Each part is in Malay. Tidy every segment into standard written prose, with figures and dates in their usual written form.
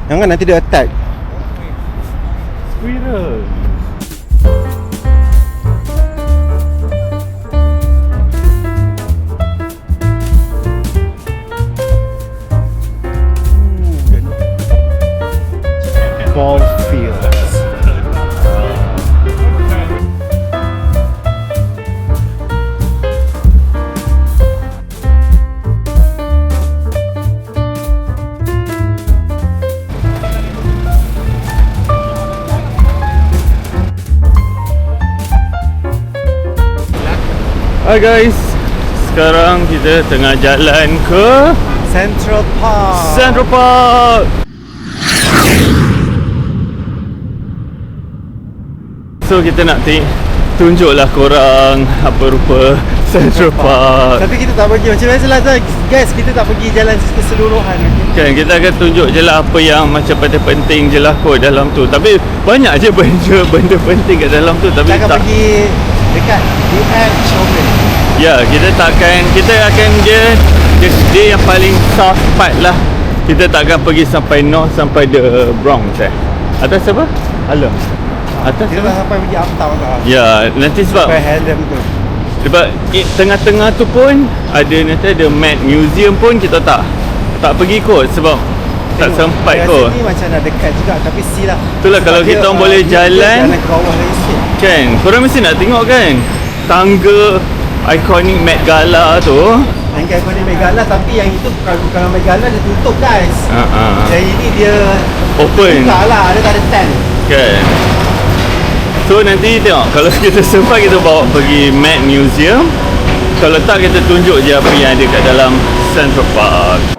Jangan nanti dia attack. Squirrel. Ball fields. Hai guys, sekarang kita tengah jalan ke Central Park. Central Park. So kita nak tunjuklah korang apa rupa Central Park. Tapi kita tak pergi macam biasa lah guys. Kita tak pergi jalan keseluruhan. Kan kita akan tunjuk je lah apa yang macam penting je lah kot dalam tu. Tapi banyak je benda penting kat dalam tu. Tapi Kita akan tak pergi dekat the edge of it. Ya, kita akan dia yang paling south part lah. Kita tak akan pergi sampai north, sampai the Bronx Atas apa? Alam. Atas Kita tak sampai pergi uptown lah. Ya, nanti sebab Sampai Harlem tu. tengah-tengah tu pun nanti ada Met Museum pun kita tak pergi kot sebab tak sempat kot. Sini macam nak dekat juga tapi silah. Itulah kalau kita orang boleh jalan ke bawah lagi sikit. kan. Korang mesti nak tengok kan tangga ikonik Met Gala tu. Yang ikonik Met Gala tapi yang itu kalau Met Gala dia tutup guys. Jadi ini dia Open buka lah, dia tak ada tent. kan. So nanti tengok kalau kita sempat kita bawa pergi Met Museum. Kalau tak kita tunjuk je apa yang ada kat dalam Central Park.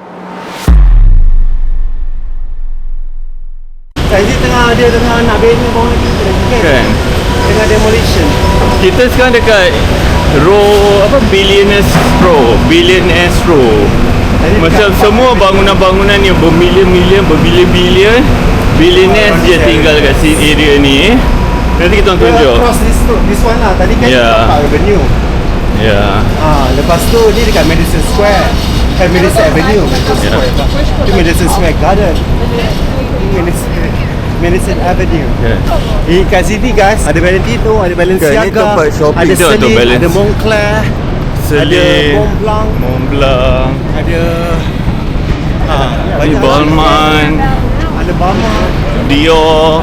Dia tengah nak bina bawah lagi Kan. Tengah demolition. Kita sekarang dekat Billionaires Row. Macam semua bangunan-bangunan yang berbilion-bilion billionaires je tinggal kat sini area ni. Nanti kita tunjuk. Cross this one lah. Tadi kan Park Avenue. Ya. Lepas tu ni dekat Madison Square. Madison Avenue. Itu Madison Square Garden. Madison Avenue. Kat sini guys ada Valentino, ada Balenciaga, ada Celine, ada Moncler, ada Montblanc, ada Balmain, ada Balmain, Dior,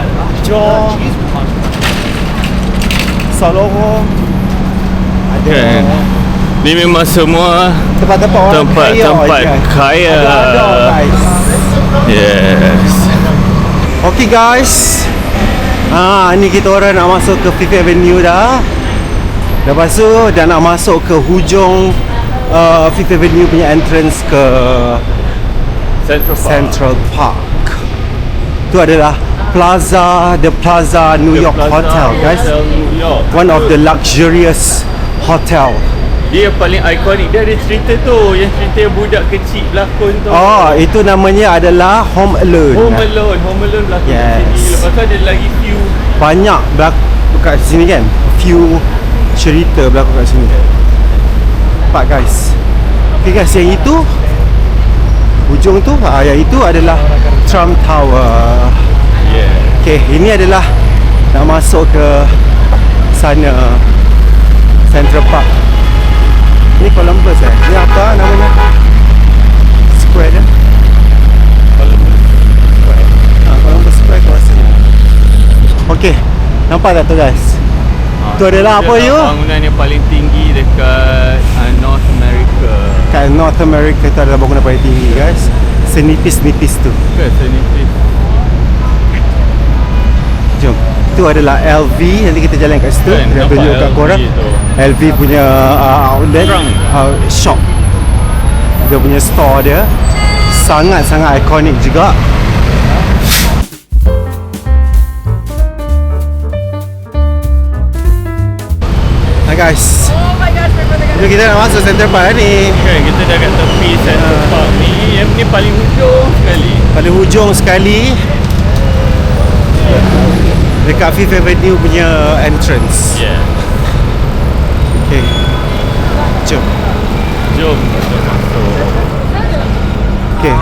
Salomon, ada kan. Ni memang semua tempat kaya. Guys. Yes. Okay guys, ni kita orang nak masuk ke Fifth Avenue dah. Lepas tu dah nak masuk ke hujung Fifth Avenue punya entrance ke Central Park. Tu adalah The Plaza New York Hotel guys. One of the luxurious hotel. Dia paling ikonik. Dia ada cerita tu, yang cerita budak kecil berlakon tu. Itu namanya adalah Home Alone berlakon yes. kat sini. Lepas tu ada lagi few banyak kat sini kan. Few cerita berlaku kat sini. Nampak guys. Okay guys, yang itu hujung tu, yang itu adalah Trump Tower. Okay, ini adalah nak masuk ke sana Central Park. Ni Columbus Ni apa namanya? Square dia? Columbus Square kat sini. Okay, nampak tak tu guys? Tu adalah apa you? Bangunan yang paling tinggi dekat North America. Kat North America tu adalah bangunan paling tinggi guys. Senipis-nipis tu. Senipis. Jom. Tu adalah LV. Nanti kita jalan kat situ. Kita tunjuk kat korang LV punya outlet shop. Dia punya store dia sangat-sangat ikonik juga. Hi guys. Jadi kita nak masuk Central Park ni. Okay, kita dah kat tepi Central Park ni. Yang ni paling hujung sekali. Paling hujung sekali. Dekat Fifth Avenue punya entrance. Okay. Jom. Kita masuk. Okay.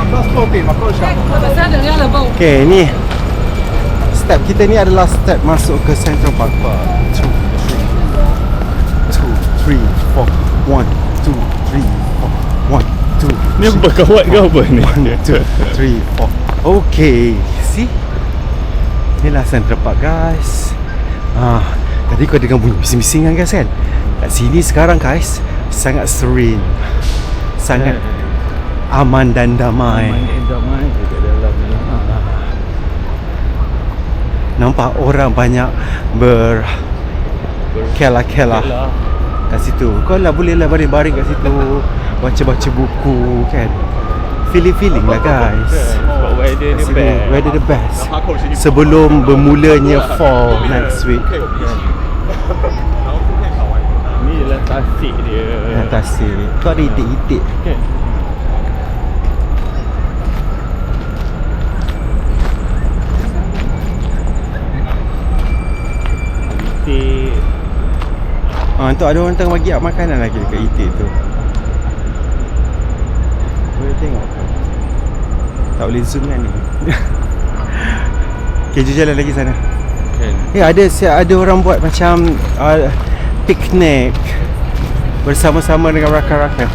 Okay, ni step kita ni adalah step masuk ke Central Park. 2, 3, 4 1, 2, 3, 4 1, 2. Ni apa kawat ke apa ni? 1, 2, 3, 4. Okay, see? Inilah Central Park guys. Tadi kau dengar bunyi bising-bising kan guys kan? Kat sini sekarang guys sangat serene, sangat aman dan damai. Aman dan damai dekat dalam ni. Nampak orang banyak berkelah-kelah kat situ. Kau lah boleh lah baring-baring kat situ, baca-baca buku kan. Feeling lah guys. Sebab weather the best. Weather the best. Sebelum bermulanya fall next week. Ni lah tasik dia. Tasik. Tu ada itik-itik. Kan? Itik. Tu ada orang tengah bagi makanan lagi dekat itik tu. Boleh tengok. Tak boleh zoom kan ni. Okay, jom jalan lagi sana. Kan? Ada orang buat macam piknik bersama-sama dengan rakan-rakan.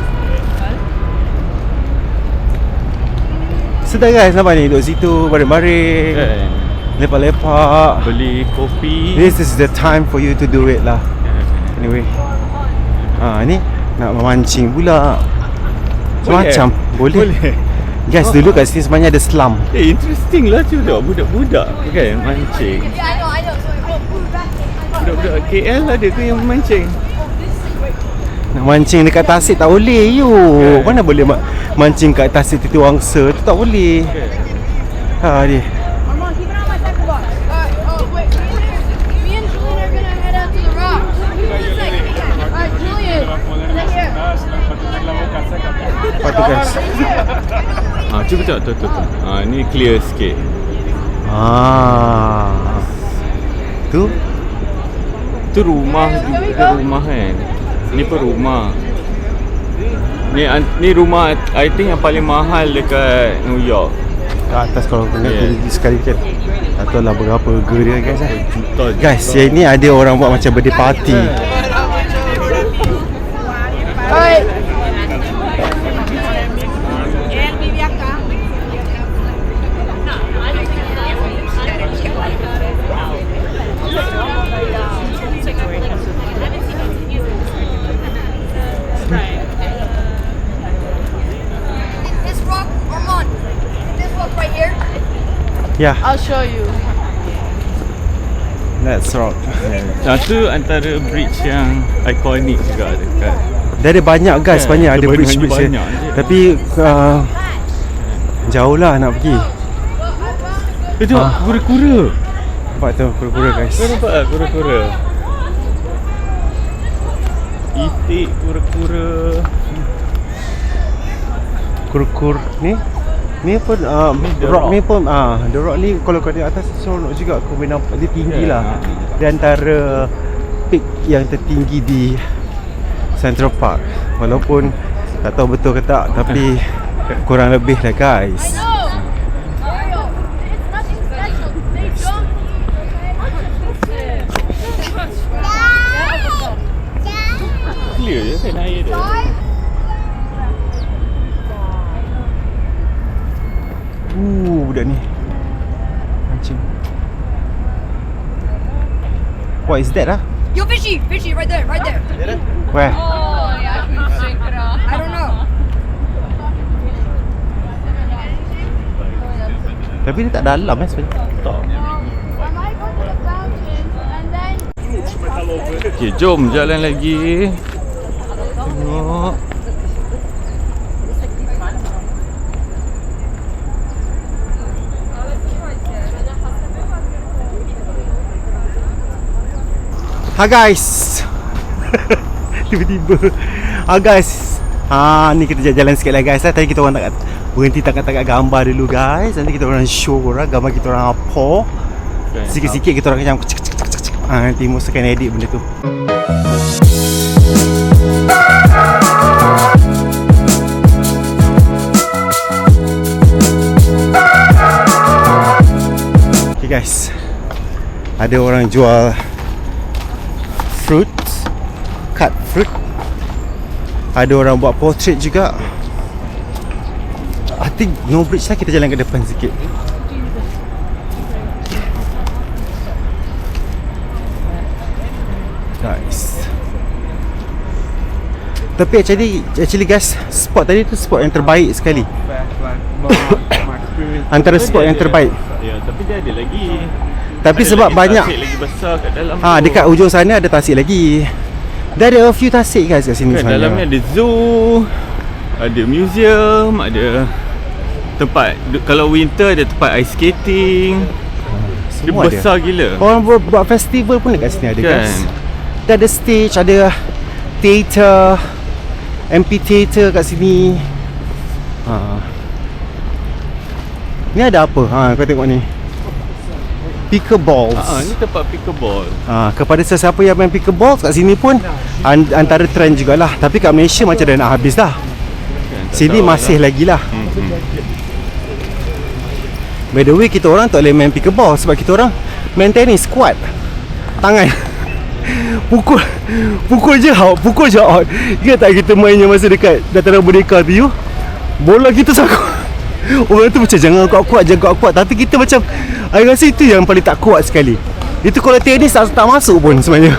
Sedap guys nampak ni, duduk situ baring-baring, Kan? lepak-lepak. Beli kopi. This is the time for you to do it lah. Anyway, ni nak memancing pula. Macam boleh. Guys, dulu kat sini sebenarnya ada slum. Interesting lah juga budak-budak kan mancing. Budak-budak KL ada ke yang mancing? Nak mancing dekat tasik tak boleh Mana boleh mancing kat tasik Titi Wangsa tu, tak boleh. Dia Lepas tu guys, Cuba tengok tu. Ni clear sikit. Tu rumah juga, rumah kan. Ni pun rumah. Ni rumah I think yang paling mahal dekat New York. kat atas kalau kena tinggi sekali kan. Tak tahu lah berapa harga dia guys. Juta. Guys, yang ni ada orang buat macam birthday party. Yeah, I'll show you. let's rock. Satu antara bridge yang ikonik juga dekat. Dia ada banyak guys, banyak ada sebenarnya bridge banyak dia. je. Tapi jauh lah nak pergi. Tengok kura-kura. Nampak tu kura-kura guys. Kau nampak tak kura-kura? Itik kura-kura. Kur ni pun The rock Rock. ni pun the rock ni kalau kau di atas seronok juga, kau boleh nampak dia tinggi Yeah. lah. Dia antara peak yang tertinggi di Central Park. Walaupun tak tahu betul ke tak, tapi kurang lebih lah guys. Clear je kan air dia. Budak ni mancing. What is that lah? Yo, fishy right there. Where? Oh, yeah, I don't know. Tapi dia tak dalam sebenarnya. Tak. I might go to the fountain and then. Okay, jom jalan lagi. Tengok. Ha guys. Tiba-tiba. Ha guys. Ni kita jalan sikit lah guys. Tadi kita orang tak berhenti tangkap-tangkap gambar dulu guys. Nanti kita orang show korang gambar kita orang apa. Sikit-sikit kita orang macam nanti Musa akan edit benda tu. guys, ada orang jual fruit, cut fruit. Ada orang buat portrait juga. I think no bridge lah, kita jalan ke depan sikit. Guys, tapi actually guys, spot tadi tu spot yang terbaik sekali. Antara spot yang terbaik. Ya, tapi dia ada lagi. Tapi Ada sebab lagi banyak tasik lagi besar kat dalam dekat ujung sana ada tasik lagi. Dah ada a few tasik guys kat sini kan, sebenarnya. dalamnya ada zoo, ada museum, ada tempat kalau winter ada tempat ice skating. Dia Semua besar gila. Orang buat festival pun dekat sini ada Kan? guys. Dah ada stage, ada theater, amphitheater kat sini. Ni ada apa? Kau tengok ni. Pickleballs. Ni tempat pickleball. Kepada sesiapa yang main pickleball kat sini pun antara trend jugalah. Tapi kat Malaysia macam dah nak habis dah. Kan, tak Sini tahu masih lah. lagi lah. By the way, kita orang tak boleh main pickleball sebab kita orang main tenis squat. Tangan Pukul je out. Ingat tak kita mainnya masa dekat Dataran Merdeka tu, you? Bola kita sangkut. Orang tu macam jangan kuat. Tapi kita macam, I rasa itu yang paling tak kuat sekali. Itu kalau tenis tak masuk pun sebenarnya.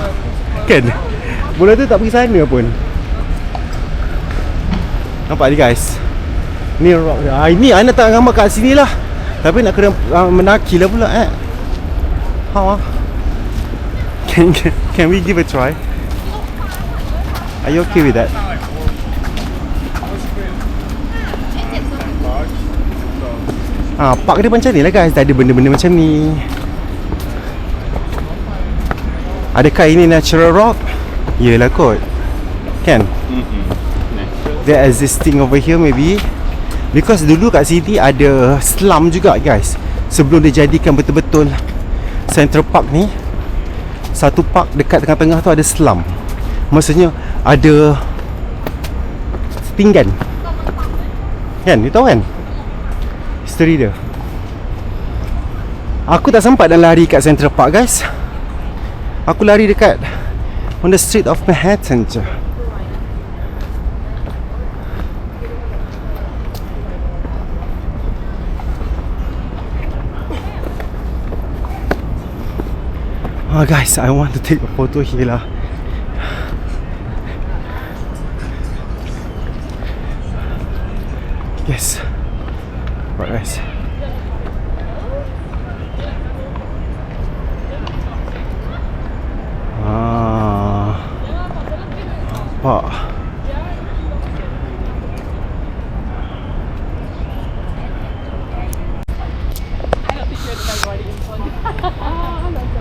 Kan? Bola tu tak pergi sana pun. Nampak ni guys. Ni rock. Ini Ana tak gambar kat sini lah. Tapi nak kena menaki lah pula How Can we give a try? Are you okay with that? Park dia macam ni lah guys. Ada benda-benda macam ni. Adakah ini natural rock? Yelah kot. Kan? They're existing over here maybe. Because dulu kat sini ada slum juga guys. Sebelum dia jadikan betul-betul Central Park ni. Satu park dekat tengah-tengah tu ada slum. Maksudnya ada pinggan. Kan? You tahu kan? History dia. Aku tak sempat dah lari kat Central Park guys. Aku lari dekat on the street of Manhattan je. Guys, I want to take a photo here lah. Yes. Right guys. Nampak.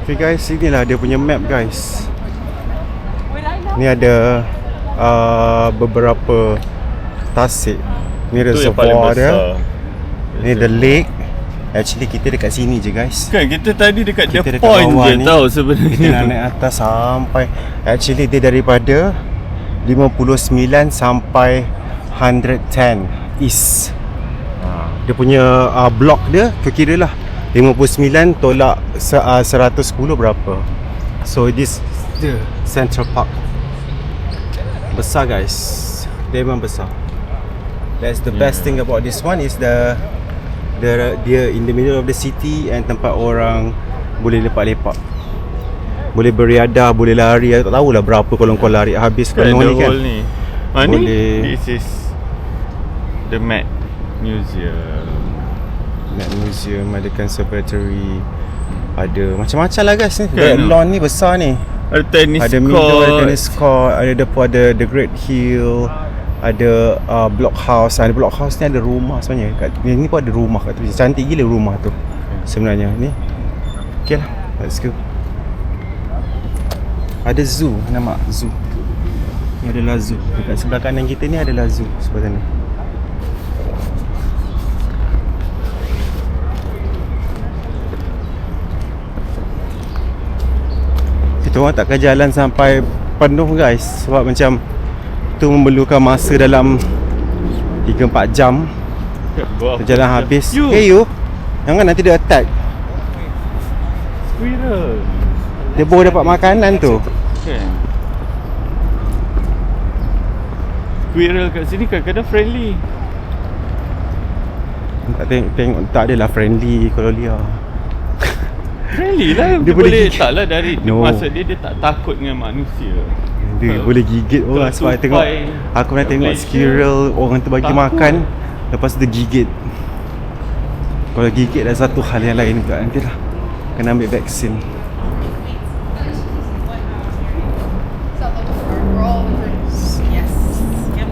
Okay guys, inilah dia punya map guys. Ni ada beberapa tasik. Ni reservoir dia. Ni the lake. Actually kita dekat sini je guys. Kan kita tadi dekat Kita the dekat point bawah je ni. tau sebenarnya. Kita nak naik atas sampai, actually dia daripada 59 sampai 110 east. Dia punya blok dia kira lah 59 tolak 110 berapa. So this the Central Park. Besar guys. Dia memang besar. That's the best thing about this one is dia in the middle of the city and tempat orang boleh lepak-lepak. Boleh beriadah, boleh lari. Tak tahulah berapa kalau kau lari habis penuh ni kan. Ni. Boleh. This is the Met Museum. Met Museum, ada conservatory, ada macam-macam lah guys ni. Kan, Lawn ni besar ni. Ada tennis Ada court. meadow, ada tennis court, ada depan ada The Great Hill, ada block house. Ada block house ni ada rumah sebenarnya. Kat ni pun ada rumah kat tepi. Cantik gila rumah tu sebenarnya ni. Okay lah, let's go. Ada zoo, nama zoo. Ni adalah zoo. Dekat sebelah kanan kita ni adalah zoo sebelah sana. Kita orang takkan jalan sampai penuh guys, sebab macam tu memerlukan masa dalam 3-4 jam. Jalan habis. Hey you, jangan nanti dia attack. squirrel. Dia baru dapat makanan tu. Kan? Squirrel kat sini kadang-kadang friendly. Tak tengok tak adalah friendly kalau liar. Friendly lah. Dia Dia boleh boleh gigit. tak lah dari No. maksud dia tak takut dengan manusia. Dia boleh gigit orang sebab tupai, tengok aku pernah tengok Malaysia, squirrel orang tu bagi takut. makan lepas tu dia gigit. Kalau gigit dah satu hal yang lain pula nanti lah kena ambil vaksin. Yes. Yep.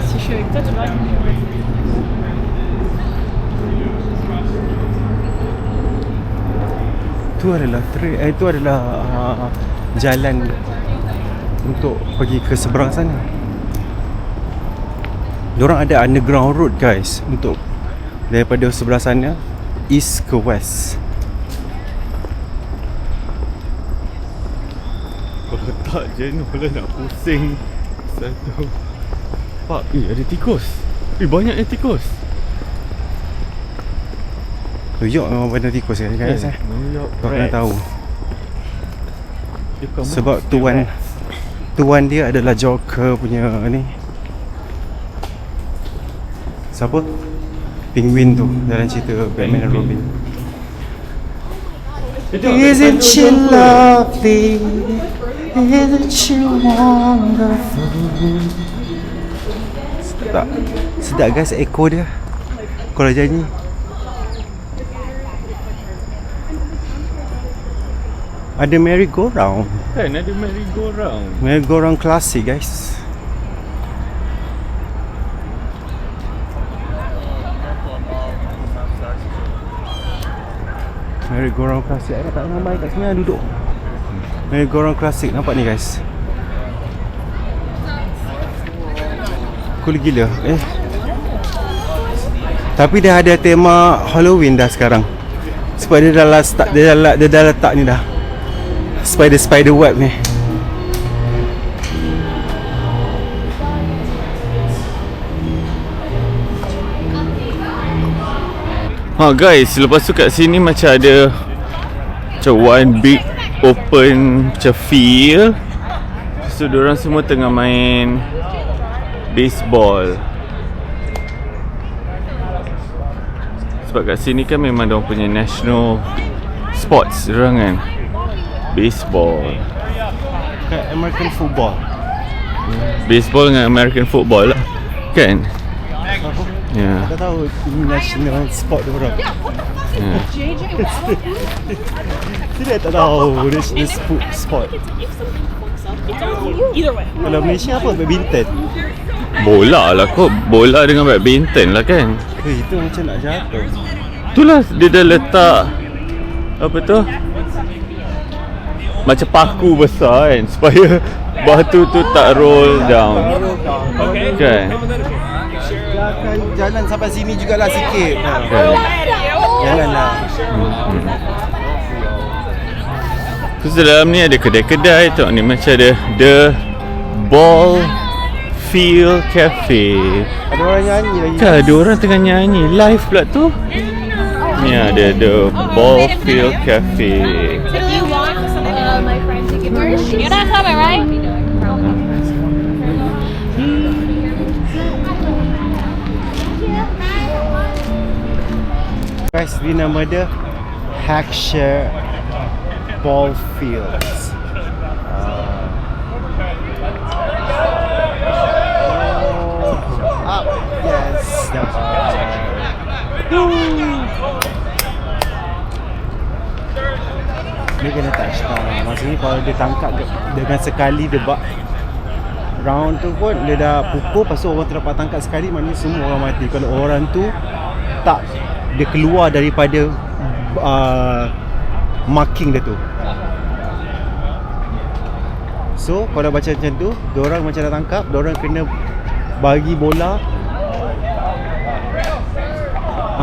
Si je suis avec toi, tu vois. Itu adalah jalan untuk pergi ke seberang sana. Diorang ada underground road guys untuk daripada sebelah sana east ke west. Kalau tak jenuh lah nak pusing. Satu. Pak, ada tikus. Banyaknya tikus. New York memang banyak tikus kan guys New York Kau kena rats. tahu. Dia bukan Sebab mouse, tuan dia adalah Joker punya ni. Siapa? Penguin tu dalam cerita Batman and Robin. Isn't she lovely? Isn't she wonderful? Sedap. Sedap guys echo dia kalau nyanyi. Ada merry-go-round. Kan ada merry-go-round. Merry-go-round klasik guys. Merry-go-round klasik. Ada tak ramai kat sini duduk. Merry-go-round klasik. Nampak ni guys. Cool gila. Tapi dia ada tema Halloween dah sekarang. Sebab dia dah letak ni dah. Spider web ni. Ha guys, lepas tu kat sini macam ada macam one big open macam field. So diorang semua tengah main baseball. Sebab kat sini kan memang diorang punya national sports diorang kan. Baseball. Kan American football. Baseball dengan American football lah. Kan? Ya. Tak tahu national sport dia orang. Tidak tak tahu national sport. Either way. Kalau Malaysia apa? Badminton. Bola lah kot. Bola dengan badminton lah kan. Itu macam nak jatuh. Itulah dia dah letak apa tu? Macam paku besar kan supaya batu tu tak roll down. Kan? Dia akan jalan sampai sini jugalah sikit. Kan? Jalanlah. Terus dalam ni ada kedai-kedai tu ni macam ada The Ball Field Cafe. Ada orang nyanyi lagi. Kan ada orang tengah nyanyi live pula tu. Ni ada The Ball Field Cafe. Do you want my friend to give her? You're not coming, right? Guys, ni nama dia Hackshire Ball Fields. Up, yes, dapat. Dia kena touchdown. Maksudnya kalau dia tangkap dengan sekali dia round tu pun dia dah pukul, lepas tu orang tu dapat tangkap sekali, maknanya semua orang mati. Kalau orang tu tak, dia keluar daripada marking dia tu. So kalau baca macam tu, diorang macam dah tangkap, diorang kena bagi bola.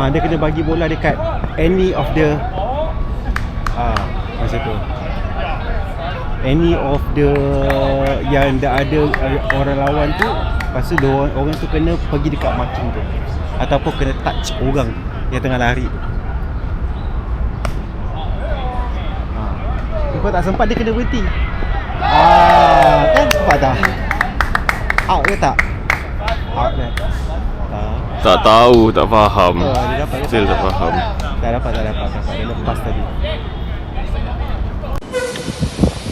Dia kena bagi bola dekat any of the macam tu. Any of the yang ada orang lawan tu, lepas tu orang tu kena pergi dekat marking tu ataupun kena touch orang yang tengah lari. Kau tak sempat dia kena berhenti. Kan sempat tak? Out ke tak? Out kan? Tak tahu, tak faham. Dia dapat ke Still tak faham. Tak dapat. Dia lepas tadi.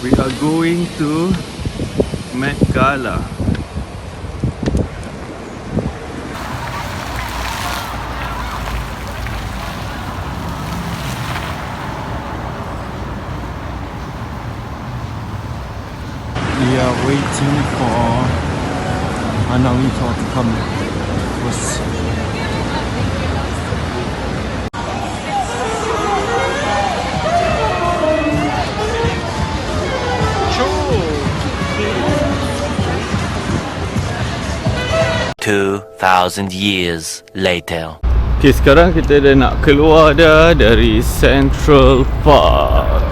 We are going to Met Gala. We are waiting for Anna Wintour to come first. Two 2,000 years later. Okay, sekarang kita dah nak keluar dah dari Central Park.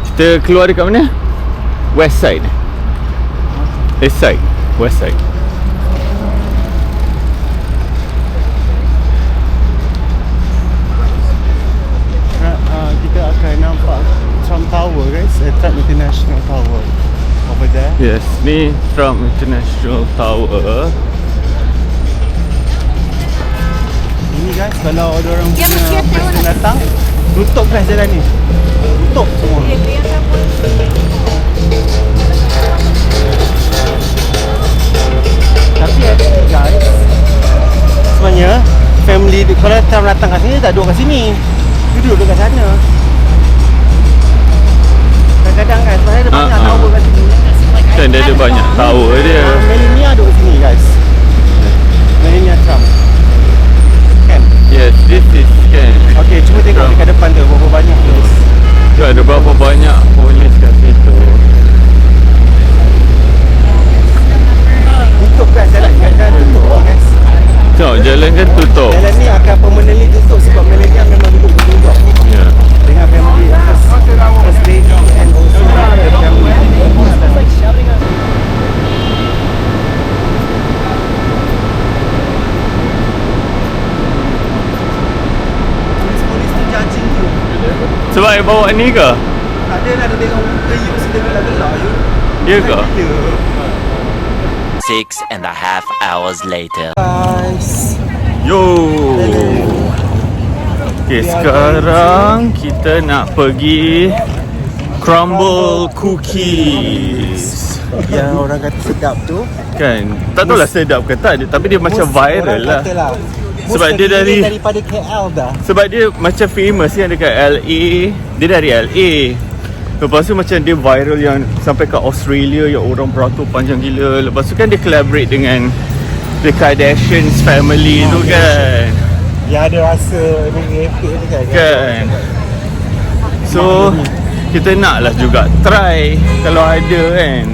Kita keluar dekat mana? West side. East side. West side. Kita akan nampak Trump Tower guys, Trump International Tower over there. Yes, ni Trump International Tower. Ini guys, kalau ada orang punya presiden datang, tutup guys jalan ni. Tutup semua. Tapi guys, sebenarnya family kalau Trump datang kat sini tak duduk kat sini. Dia duduk dekat sana. Kadang-kadang kan sebenarnya ada banyak tower kat sini. Kan dia ada banyak tower dia. Melania duduk sini guys. Melania Trump. Kan? Yes, this is kan. Okay, cuba tengok dekat depan tu berapa banyak guys. Tu ada berapa banyak polis kat situ. Tutup kan jalan tutup guys. Tengok jalan kan tutup. Jalan ni akan permanently tutup sebab Melania memang duduk berdua Ya. dengan family first lady and also the family. Polis tu judging you. Sebab dia bawa ni ke? Tak ada lah, dia tengok muka you sedang gelak-gelak you. Dia ke? Gila. 6.5 hours later. Guys, Yo. Okay, sekarang kita nak pergi Crumble Cookies. yang orang kata sedap tu Kan? Tak tahulah sedap ke tak, tapi dia macam viral lah. Sebab dia daripada KL dah. Sebab dia macam famous yang dekat LA. Dia dari LA. Lepas tu macam dia viral yang sampai ke Australia, yang orang beratur panjang gila. Lepas tu kan dia collaborate dengan The Kardashians family tu kan. Yang ada rasa merepek tu kan. Kan. So kita nak lah juga try kalau ada kan.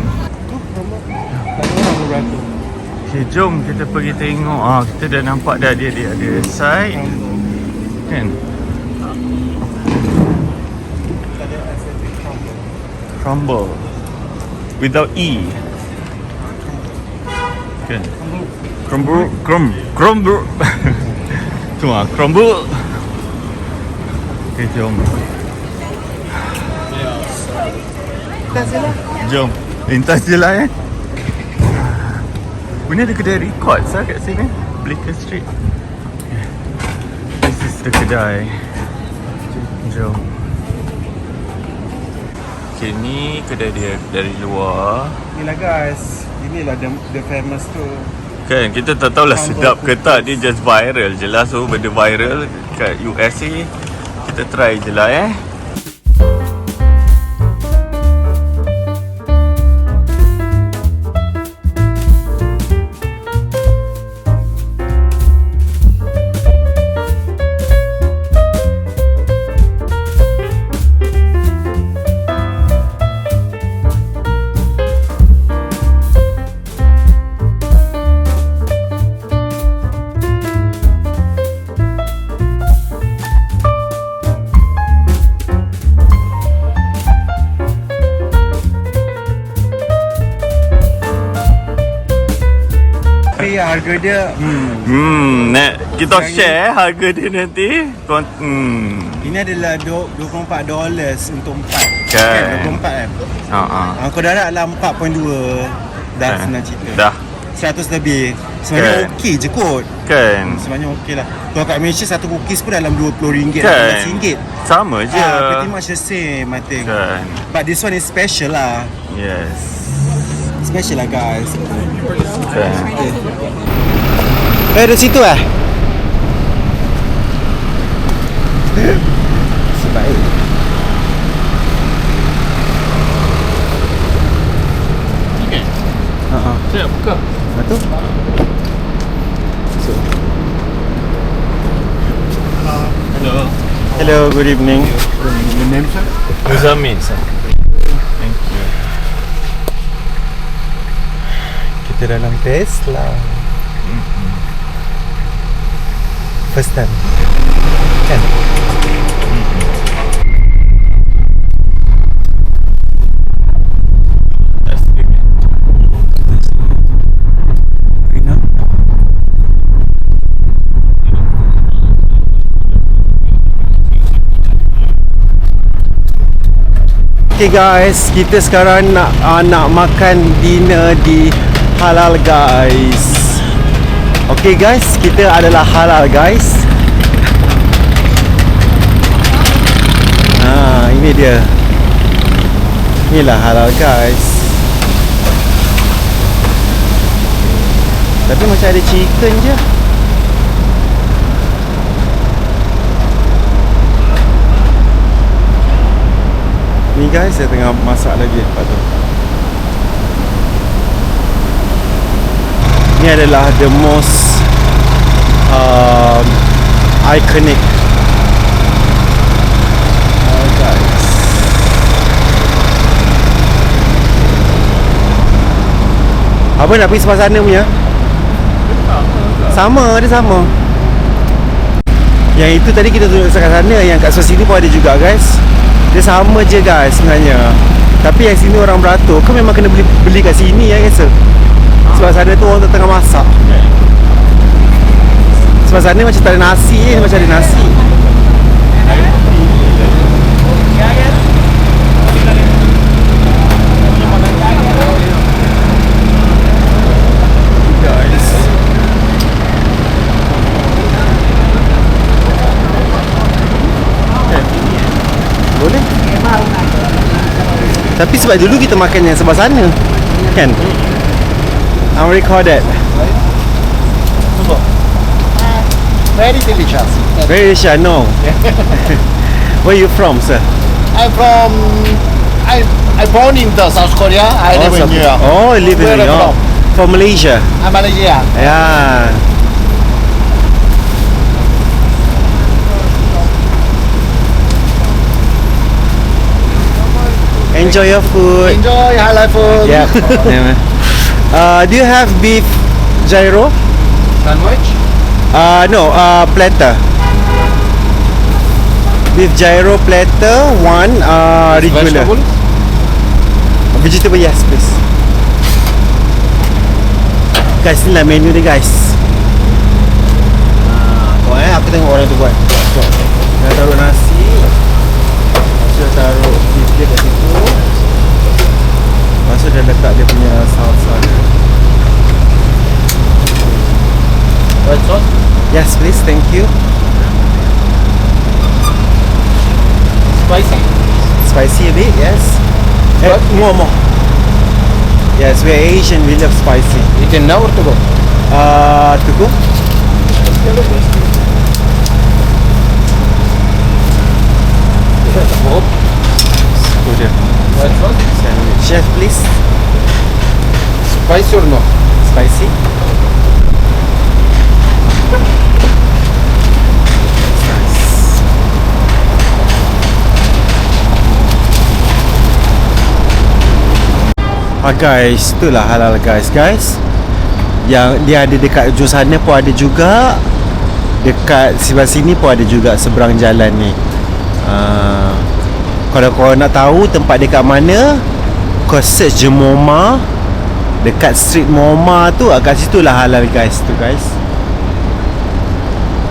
Okay, jom kita pergi tengok. Kita dah nampak dah dia ada side kan. Crumble without E kan. Crumble cuma crumble. Okay, jom jom lintas je lah Punya ada kedai record sah kat sini, Blicker Street. This is the kedai. Jom. Okay, ni kedai dia dari luar. Inilah guys, inilah the famous tu. Kan, kita tak tahulah sedap ke tak. Dia just viral je lah. So, benda viral kat USA, kita try je lah harga dia Nak kita share harga dia nanti. ini adalah $24 untuk 4. Kan. 24 kan. Kau darat lah 4.2 dah senang cerita. Dah. 100 lebih. Sebenarnya Kan. okey je kot. Kan. Sebenarnya okey lah. Kalau kat Malaysia satu cookies pun dalam RM20, Kan. RM18. Sama je. Pretty much the same I think. Kan. But this one is special lah. Yes. Special lah guys. Kan. Dari situ Sebaik. Okay. Siap buka. Betul? So. Hello. Hello, good evening. Your name, sir? Muzamin, sir. Thank you. Kita dalam Tesla. First time. Kan? Okay guys, kita sekarang nak makan dinner di Halal guys. Okay guys, kita adalah halal guys. Ini dia. Inilah halal guys. Tapi macam ada chicken je. Ni guys, saya tengah masak lagi lepas tu. Ni adalah the most iconic guys. Apa nak pergi sebelah sana punya? Sama, dia sama. Yang itu tadi kita duduk sebelah sana, yang kat sebelah sini pun ada juga guys. Dia sama je guys sebenarnya. Tapi yang sini orang beratur, kau memang kena beli kat sini ya guys. Sebelah sana tu orang tengah masak. Sebelah sana macam tak ada nasi je, macam ada nasi. Guys. Boleh. Tapi sebab dulu kita makan yang sebelah sana, kan? I'm recorded. Very delicious. Very delicious, no. Where you from, sir? I'm born in the South Korea. I live in New York. Oh, you live in Where New are you York. From Malaysia. I'm Malaysia. Yeah. Enjoy your food. Enjoy halal food. Yeah. Do you have beef gyro? Sandwich. No. Platter. Beef gyro platter. One. Regular. Vegetables. Vegetable, yes, please. Guys, ni lah menu dia guys. Aku tengok orang tu buat. Dah taruh nasi. Lepas tu taruh beef dia kat situ. Lepas tu dah letak dia punya salsa dia. Red sauce. Yes, please, thank you. Spicy. Spicy a bit, yes. More. Yes, we're Asian, we love spicy. Eating now or to go? To go? Go there. Red sauce. Sandwich. Chef, please. Spicy or no? Spicy. Guys, itulah halal guys. Yang dia ada dekat ujung sana pun ada juga. Dekat sebelah sini pun ada juga, seberang jalan ni. Kalau korang nak tahu tempat dekat mana, kau search je MoMA. dekat Street Moma tu, kat situ lah halal guys tu guys.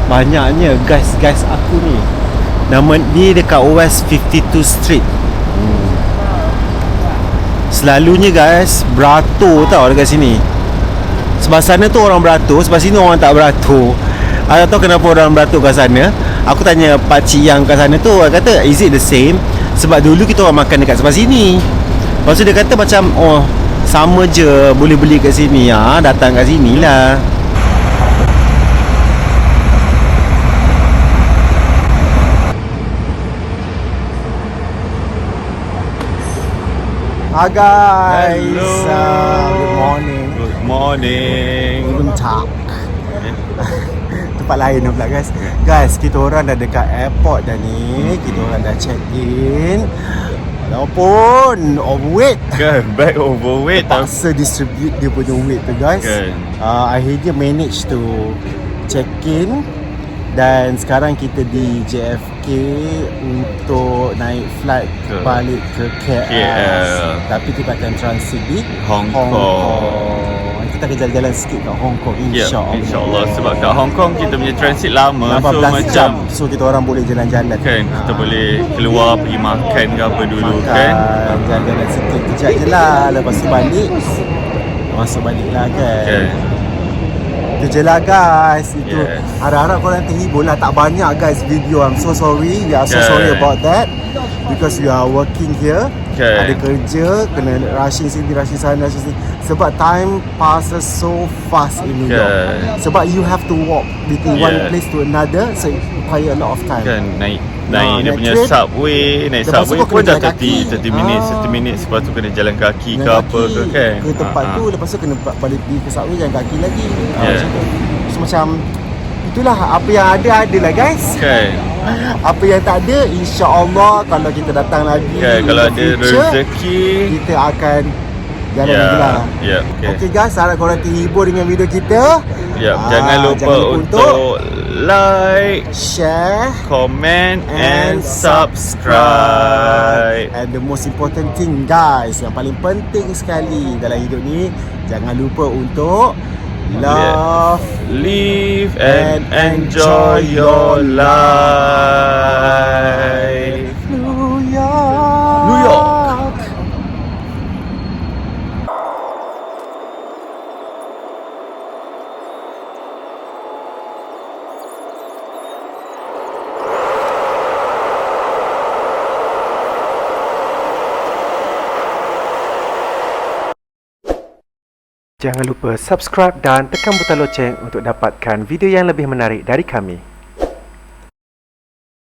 Banyaknya guys aku ni. Nama ni dekat West 52 Street. Selalunya guys beratur tau dekat sini. Sebab sana tu orang beratur, sebab sini orang tak beratur. Aku tahu kenapa orang beratur kat sana. Aku tanya pakcik yang kat sana tu, dia kata is it the same? Sebab dulu kita orang makan dekat sebelah sini. Lepas tu dia kata macam oh sama je, boleh beli kat sini. Datang kat sini lah. Hi guys. Hello. Good morning. Good morning. Guten Tag. Tempat lain pula guys. Guys, kita orang dah dekat airport dah ni. Kita orang dah check in. Walaupun overweight, Kan, back overweight tapi terpaksa distribute dia punya weight tu guys. Kan. Akhirnya manage to check in. Dan sekarang kita di JFK untuk naik flight Ke balik ke KL. Tapi kita akan transit di Hong Kong. Kita akan jalan-jalan sikit kat Hong Kong, Ya, insya-Allah. insyaAllah. Sebab kat Hong Kong kita punya transit lama. 18 So macam jam. So kita orang boleh jalan-jalan. kan, kita boleh keluar pergi makan ke apa dulu makan, kan. jalan-jalan sikit kejap je lah. Lepas tu balik, masuk balik lah kan. Kan. Itu je lah guys. Itu Yes. harap-harap korang terhibur lah. Tak banyak guys video. I'm so sorry. We are so Kan. sorry about that. Because we are working here. Kan. Ada kerja, kena rushing sini, rushing sana, rushing sini. Sebab time passes so fast in New York. Kan. Sebab you have to walk between one Yes. place to another. So it require a lot of time. Kan naik Nah, dia naik punya train. subway, naik Lepas tu subway kau pun kena dah jalan kaki. 30 minutes, 30 minutes. Lepas tu kena jalan kaki ke Jalan apa kaki ke kan. ke tempat tu. Lepas tu kena balik pergi ke subway, jalan kaki lagi. Yeah. Macam tu. So macam itulah apa yang ada lah guys. Kan. Apa yang tak ada, insya-Allah kalau kita datang lagi Kan, in kalau the ada future, rezeki. kita akan jalan Ya, lagi lah. ya, okey. Okay guys, harap korang terhibur dengan video kita. Ya, jangan lupa untuk like, share comment and and subscribe. And the most important thing guys, yang paling penting sekali dalam hidup ni, jangan lupa untuk love Live and enjoy your life. New York. New York. Jangan lupa subscribe dan tekan butang loceng untuk dapatkan video yang lebih menarik dari kami.